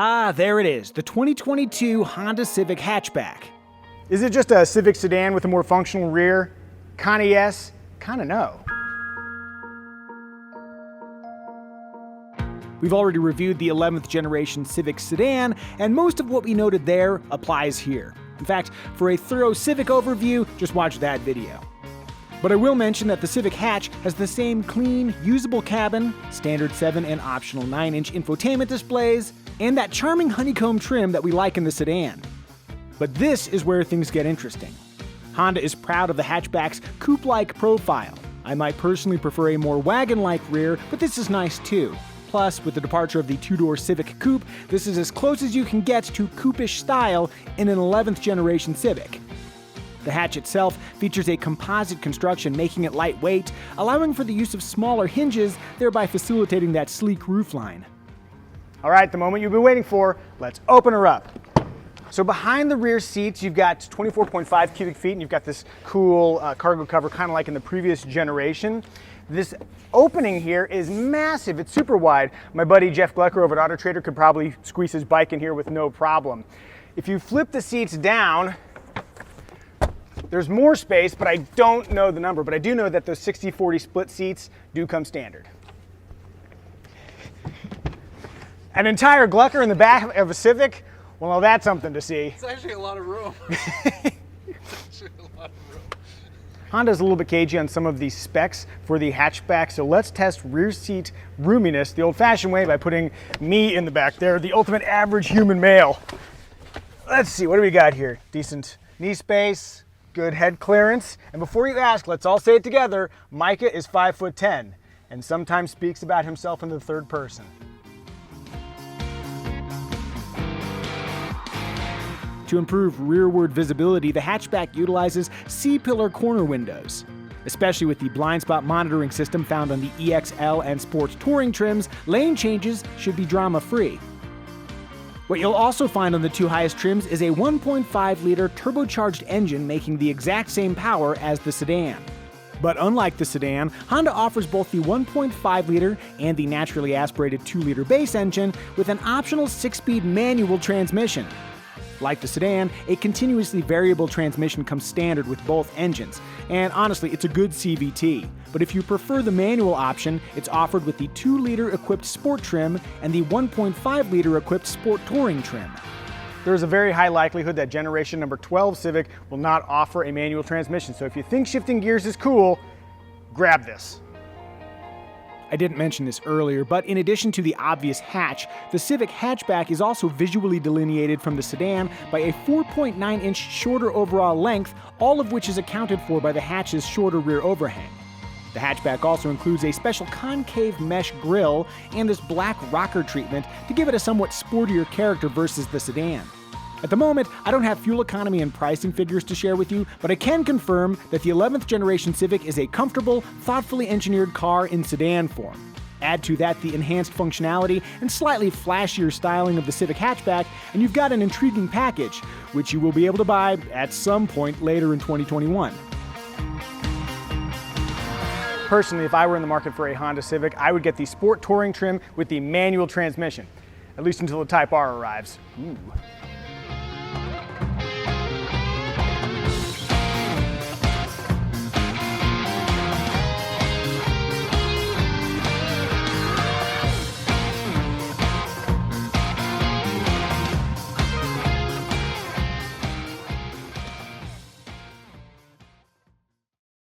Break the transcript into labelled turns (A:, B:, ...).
A: Ah, there it is, the 2022 Honda Civic Hatchback.
B: Is it just a Civic sedan with a more functional rear? Kinda yes, kinda no.
A: We've already reviewed the 11th generation Civic sedan, and most of what we noted there applies here. In fact, for a thorough Civic overview, just watch that video. But I will mention that the Civic Hatch has the same clean, usable cabin, standard 7 and optional 9-inch infotainment displays, and that charming honeycomb trim that we like in the sedan. But this is where things get interesting. Honda is proud of the hatchback's coupe-like profile. I might personally prefer a more wagon-like rear, but this is nice too. Plus, with the departure of the two-door Civic Coupe, this is as close as you can get to coupe-ish style in an 11th generation Civic. The hatch itself features a composite construction, making it lightweight, allowing for the use of smaller hinges, thereby facilitating that sleek roofline.
B: All right, the moment you've been waiting for, let's open her up. So behind the rear seats, you've got 24.5 cubic feet, and you've got this cool cargo cover, kind of like in the previous generation. This opening here is massive. It's super wide. My buddy Jeff Glucker over at Auto Trader could probably squeeze his bike in here with no problem. If you flip the seats down, there's more space, but I don't know the number, but I do know that those 60-40 split seats do come standard. An entire Glucker in the back of a Civic? Well, now that's something to see.
C: It's actually a lot of room.
B: Honda's a little bit cagey on some of the specs for the hatchback, so let's test rear seat roominess the old-fashioned way by putting me in the back there, the ultimate average human male. Let's see, what do we got here? Decent knee space, good head clearance, and before you ask, let's all say it together, Micah is 5'10", and sometimes speaks about himself in the third person.
A: To improve rearward visibility, the hatchback utilizes C-pillar corner windows. Especially with the blind spot monitoring system found on the EXL and Sport Touring trims, lane changes should be drama-free. What you'll also find on the two highest trims is a 1.5-liter turbocharged engine making the exact same power as the sedan. But unlike the sedan, Honda offers both the 1.5-liter and the naturally aspirated 2-liter base engine with an optional 6-speed manual transmission. Like the sedan, a continuously variable transmission comes standard with both engines, and honestly, it's a good CVT. But if you prefer the manual option, it's offered with the 2-liter equipped Sport trim and the 1.5-liter equipped Sport Touring trim.
B: There is a very high likelihood that generation number 12 Civic will not offer a manual transmission, so if you think shifting gears is cool, grab this.
A: I didn't mention this earlier, but in addition to the obvious hatch, the Civic Hatchback is also visually delineated from the sedan by a 4.9-inch shorter overall length, all of which is accounted for by the hatch's shorter rear overhang. The hatchback also includes a special concave mesh grille and this black rocker treatment to give it a somewhat sportier character versus the sedan. At the moment, I don't have fuel economy and pricing figures to share with you, but I can confirm that the 11th generation Civic is a comfortable, thoughtfully engineered car in sedan form. Add to that the enhanced functionality and slightly flashier styling of the Civic Hatchback, and you've got an intriguing package, which you will be able to buy at some point later in 2021.
B: Personally, if I were in the market for a Honda Civic, I would get the Sport Touring trim with the manual transmission, at least until the Type R arrives. Ooh.